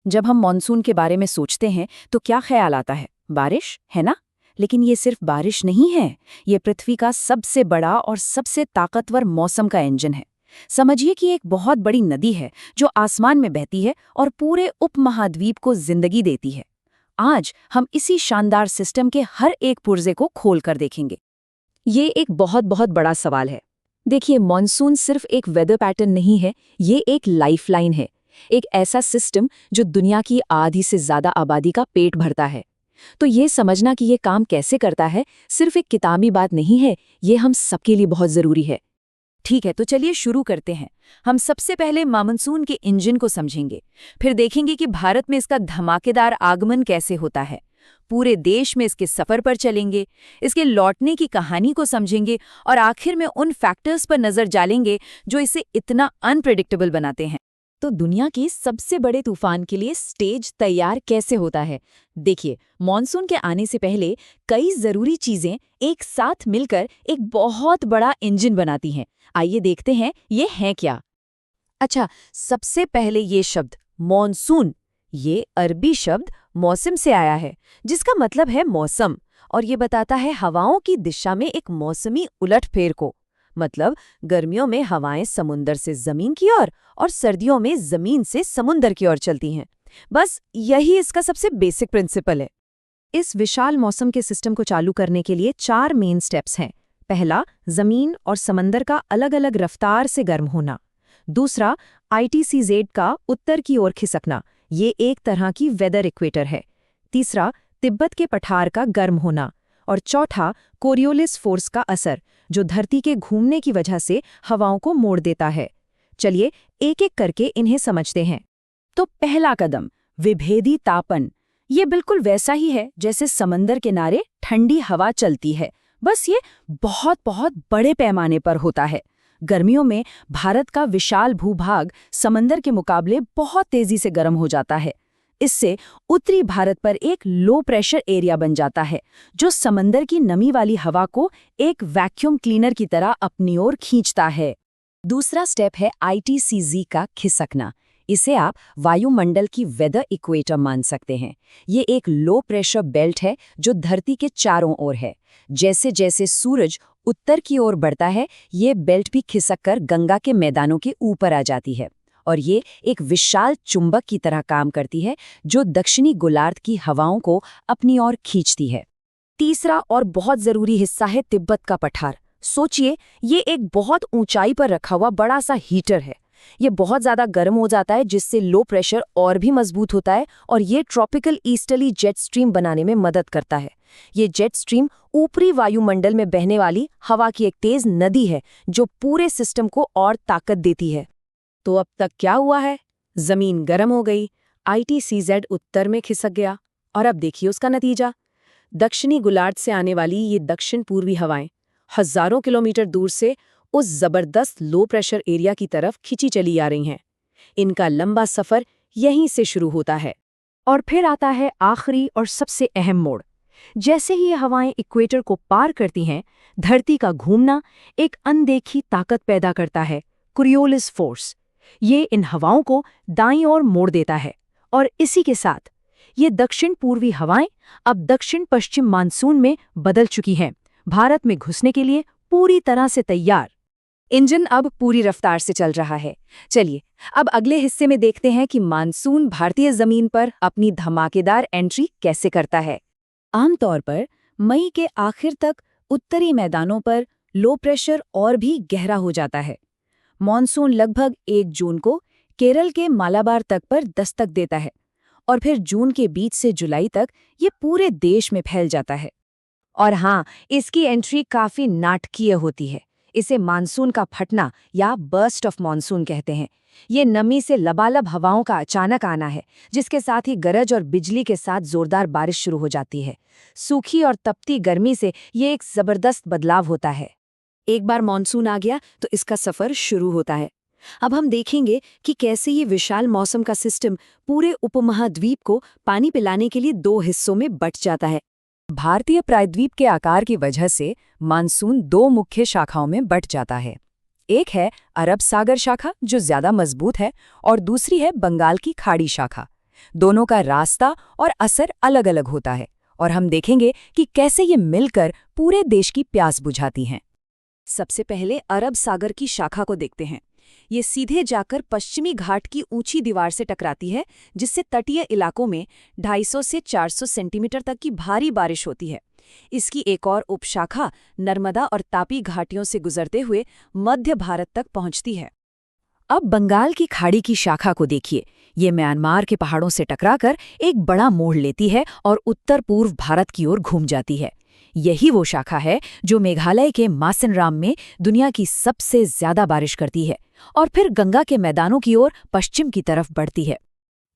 जब हम मॉनसून के बारे में सोचते हैं तो क्या ख्याल आता है? बारिश, है ना? लेकिन ये सिर्फ बारिश नहीं है, ये पृथ्वी का सबसे बड़ा और सबसे ताकतवर मौसम का इंजन है। समझिए कि एक बहुत बड़ी नदी है जो आसमान में बहती है और पूरे उपमहाद्वीप को जिंदगी देती है। आज हम इसी शानदार सिस्टम के हर एक पुर्जे को खोल कर देखेंगे। ये एक बहुत बहुत बड़ा सवाल है। देखिए, मॉनसून सिर्फ एक वेदर पैटर्न नहीं है, ये एक लाइफलाइन है। एक ऐसा सिस्टम जो दुनिया की आधी से ज्यादा आबादी का पेट भरता है। तो ये समझना कि ये काम कैसे करता है सिर्फ एक किताबी बात नहीं है, ये हम सबके लिए बहुत जरूरी है। ठीक है, तो चलिए शुरू करते हैं। हम सबसे पहले मानसून के इंजन को समझेंगे, फिर देखेंगे कि भारत में इसका धमाकेदार आगमन कैसे होता है। पूरे देश में इसके सफर पर चलेंगे, इसके लौटने की कहानी को समझेंगे और आखिर में उन फैक्टर्स पर नजर डालेंगे जो इसे इतना अनप्रेडिक्टेबल बनाते हैं। तो दुनिया के सबसे बड़े तूफान के लिए स्टेज तैयार कैसे होता है? देखिए, मॉनसून के आने से पहले कई जरूरी चीजें एक साथ मिलकर एक बहुत बड़ा इंजन बनाती हैं। आइए देखते हैं ये है क्या। अच्छा, सबसे पहले ये शब्द मॉनसून, ये अरबी शब्द मौसम से आया है, जिसका मतलब है मौसम, और ये बताता है हवाओं की दिशा में एक मौसमी उलटफेर को। मतलब गर्मियों में हवाएं समुंदर से जमीन की ओर और सर्दियों में जमीन से समुंदर की ओर चलती हैं। बस यही इसका सबसे बेसिक प्रिंसिपल है। इस विशाल मौसम के सिस्टम को चालू करने के लिए 4 मेन स्टेप्स हैं। पहला, जमीन और समंदर का अलग अलग रफ्तार से गर्म होना। दूसरा, ITCZ का उत्तर की ओर खिसकना, ये एक तरह की वेदर इक्वेटर है। तीसरा, तिब्बत के पठार का गर्म होना। और चौथा, कोरियोलिस फोर्स का असर, जो धरती के घूमने की वजह से हवाओं को मोड़ देता है। चलिए एक एक करके इन्हें समझते हैं। तो पहला कदम, विभेदी तापन। ये बिल्कुल वैसा ही है जैसे समंदर किनारे ठंडी हवा चलती है, बस ये बहुत बहुत बड़े पैमाने पर होता है। गर्मियों में भारत का विशाल भूभाग समंदर के मुकाबले बहुत तेजी से गर्म हो जाता है। इससे उत्तरी भारत पर एक लो प्रेशर एरिया बन जाता है, जो समंदर की नमी वाली हवा को एक वैक्यूम क्लीनर की तरह अपनी ओर खींचता है। दूसरा स्टेप है ITCZ का खिसकना। इसे आप वायुमंडल की वेदर इक्वेटर मान सकते हैं। ये एक लो प्रेशर बेल्ट है जो धरती के चारों ओर है। जैसे जैसे सूरज उत्तर की ओर बढ़ता है, ये बेल्ट भी खिसककर गंगा के मैदानों के ऊपर आ जाती है, और ये एक विशाल चुंबक की तरह काम करती है जो दक्षिणी गोलार्ध की हवाओं को अपनी ओर खींचती है। तीसरा और बहुत जरूरी हिस्सा है तिब्बत का पठार। सोचिए, ये एक बहुत ऊंचाई पर रखा हुआ बड़ा सा हीटर है। ये बहुत ज्यादा गर्म हो जाता है, जिससे लो प्रेशर और भी मजबूत होता है, और ये ट्रॉपिकल ईस्टर्ली जेट स्ट्रीम बनाने में मदद करता है। ये जेट स्ट्रीम ऊपरी वायुमंडल में बहने वाली हवा की एक तेज नदी है जो पूरे सिस्टम को और ताकत देती है। तो अब तक क्या हुआ है? जमीन गर्म हो गई, ITCZ उत्तर में खिसक गया, और अब देखिए उसका नतीजा। दक्षिणी गोलार्ध से आने वाली ये दक्षिण पूर्वी हवाएं हजारों किलोमीटर दूर से उस जबरदस्त लो प्रेशर एरिया की तरफ खिंची चली आ रही हैं। इनका लंबा सफर यहीं से शुरू होता है, और फिर आता है आखिरी और सबसे अहम मोड़। जैसे ही ये हवाएं इक्वेटर को पार करती हैं, धरती का घूमना एक अनदेखी ताकत पैदा करता है, कोरियोलिस फोर्स। ये इन हवाओं को दाईं ओर मोड़ देता है, और इसी के साथ ये दक्षिण पूर्वी हवाएं अब दक्षिण पश्चिम मानसून में बदल चुकी हैं, भारत में घुसने के लिए पूरी तरह से तैयार। इंजन अब पूरी रफ्तार से चल रहा है। चलिए अब अगले हिस्से में देखते हैं कि मानसून भारतीय जमीन पर अपनी धमाकेदार एंट्री कैसे करता है। आमतौर पर मई के आखिर तक उत्तरी मैदानों पर लो प्रेशर और भी गहरा हो जाता है। मॉनसून लगभग 1 जून को केरल के मालाबार तक पर दस्तक देता है, और फिर जून के बीच से जुलाई तक ये पूरे देश में फैल जाता है। और हाँ, इसकी एंट्री काफी नाटकीय होती है। इसे मानसून का फटना या बर्स्ट ऑफ मानसून कहते हैं। ये नमी से लबालब हवाओं का अचानक आना है, जिसके साथ ही गरज और बिजली के साथ जोरदार बारिश शुरू हो जाती है। सूखी और तपती गर्मी से ये एक जबरदस्त बदलाव होता है। एक बार मानसून आ गया तो इसका सफर शुरू होता है। अब हम देखेंगे कि कैसे ये विशाल मौसम का सिस्टम पूरे उपमहाद्वीप को पानी पिलाने के लिए 2 हिस्सों में बंट जाता है। भारतीय प्रायद्वीप के आकार की वजह से मानसून 2 मुख्य शाखाओं में बंट जाता है। एक है अरब सागर शाखा, जो ज्यादा मजबूत है, और दूसरी है बंगाल की खाड़ी शाखा। दोनों का रास्ता और असर अलग अलग होता है और हम देखेंगे कि कैसे ये मिलकर पूरे देश की प्यास बुझाती हैं। सबसे पहले अरब सागर की शाखा को देखते हैं। ये सीधे जाकर पश्चिमी घाट की ऊंची दीवार से टकराती है, जिससे तटीय इलाकों में 250 से 400 सेंटीमीटर तक की भारी बारिश होती है। इसकी एक और उपशाखा नर्मदा और तापी घाटियों से गुजरते हुए मध्य भारत तक पहुंचती है। अब बंगाल की खाड़ी की शाखा को देखिए। ये म्यांमार के पहाड़ों से टकराकर एक बड़ा मोड़ लेती है और उत्तर पूर्व भारत की ओर घूम जाती है। यही वो शाखा है जो मेघालय के मासिनराम में दुनिया की सबसे ज्यादा बारिश करती है और फिर गंगा के मैदानों की ओर पश्चिम की तरफ बढ़ती है।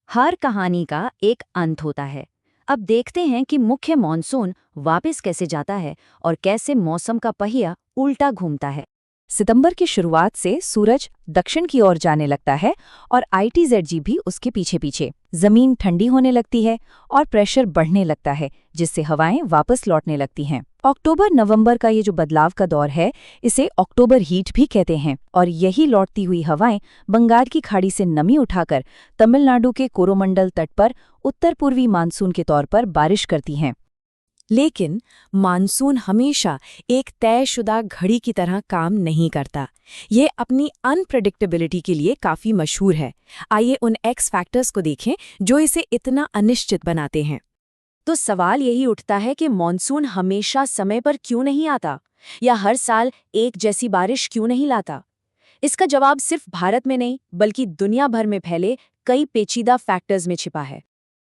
हर कहानी का एक अंत होता है। अब देखते हैं कि मुख्य मानसून वापस कैसे जाता है और कैसे मौसम का पहिया उल्टा घूमता है। सितंबर की शुरुआत से सूरज दक्षिण की ओर जाने लगता है और ITZG भी उसके पीछे पीछे। जमीन ठंडी होने लगती है और प्रेशर बढ़ने लगता है, जिससे हवाएं वापस लौटने लगती हैं। अक्टूबर-नवंबर का ये जो बदलाव का दौर है, इसे अक्टूबर हीट भी कहते हैं और यही लौटती हुई हवाएं बंगाल की खाड़ी से नमी उठाकर तमिलनाडु के कोरोमंडल तट पर उत्तर पूर्वी मानसून के तौर पर बारिश करती हैं। लेकिन मानसून हमेशा एक तयशुदा घड़ी की तरह काम नहीं करता। ये अपनी अनप्रेडिक्टेबिलिटी के लिए काफ़ी मशहूर है। आइए उन एक्स फैक्टर्स को देखें जो इसे इतना अनिश्चित बनाते हैं। तो सवाल यही उठता है कि मानसून हमेशा समय पर क्यों नहीं आता, या हर साल एक जैसी बारिश क्यों नहीं लाता? इसका जवाब सिर्फ भारत में नहीं बल्कि दुनिया भर में फैले कई पेचीदा फैक्टर्स में छिपा है।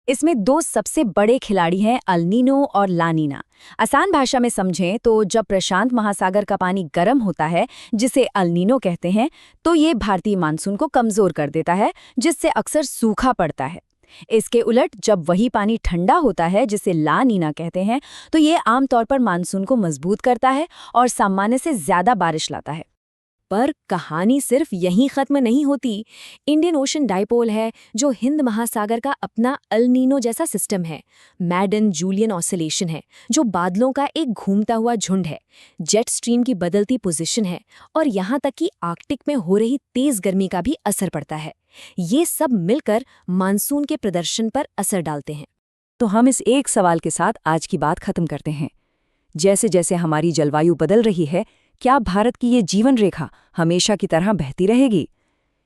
इसमें दो सबसे बड़े खिलाड़ी हैं, अल नीनो और ला नीना। आसान भाषा में समझें तो जब प्रशांत महासागर का पानी गर्म होता है, जिसे अल नीनो कहते हैं, तो ये भारतीय मानसून को कमजोर कर देता है, जिससे अक्सर सूखा पड़ता है। इसके उलट जब वही पानी ठंडा होता है, जिसे ला नीना कहते हैं, तो ये आमतौर पर मानसून को मजबूत करता है और सामान्य से ज्यादा बारिश लाता है। पर कहानी सिर्फ यहीं खत्म नहीं होती। इंडियन ओशन डाइपोल है, जो हिंद महासागर का अपना अल नीनो जैसा सिस्टम है। मैडन जूलियन ऑसिलेशन है, जो बादलों का एक घूमता हुआ झुंड है। जेट स्ट्रीम की बदलती पोजीशन है और यहाँ तक कि आर्कटिक में हो रही तेज गर्मी का भी असर पड़ता है। ये सब मिलकर मानसून के प्रदर्शन पर असर डालते हैं। तो हम इस एक सवाल के साथ आज की बात खत्म करते हैं। जैसे जैसे हमारी जलवायु बदल रही है, क्या भारत की ये जीवन रेखा हमेशा की तरह बहती रहेगी?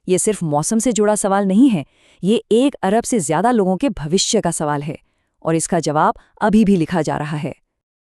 ये सिर्फ मौसम से जुड़ा सवाल नहीं है, ये 1 अरब से ज्यादा लोगों के भविष्य का सवाल है और इसका जवाब अभी भी लिखा जा रहा है।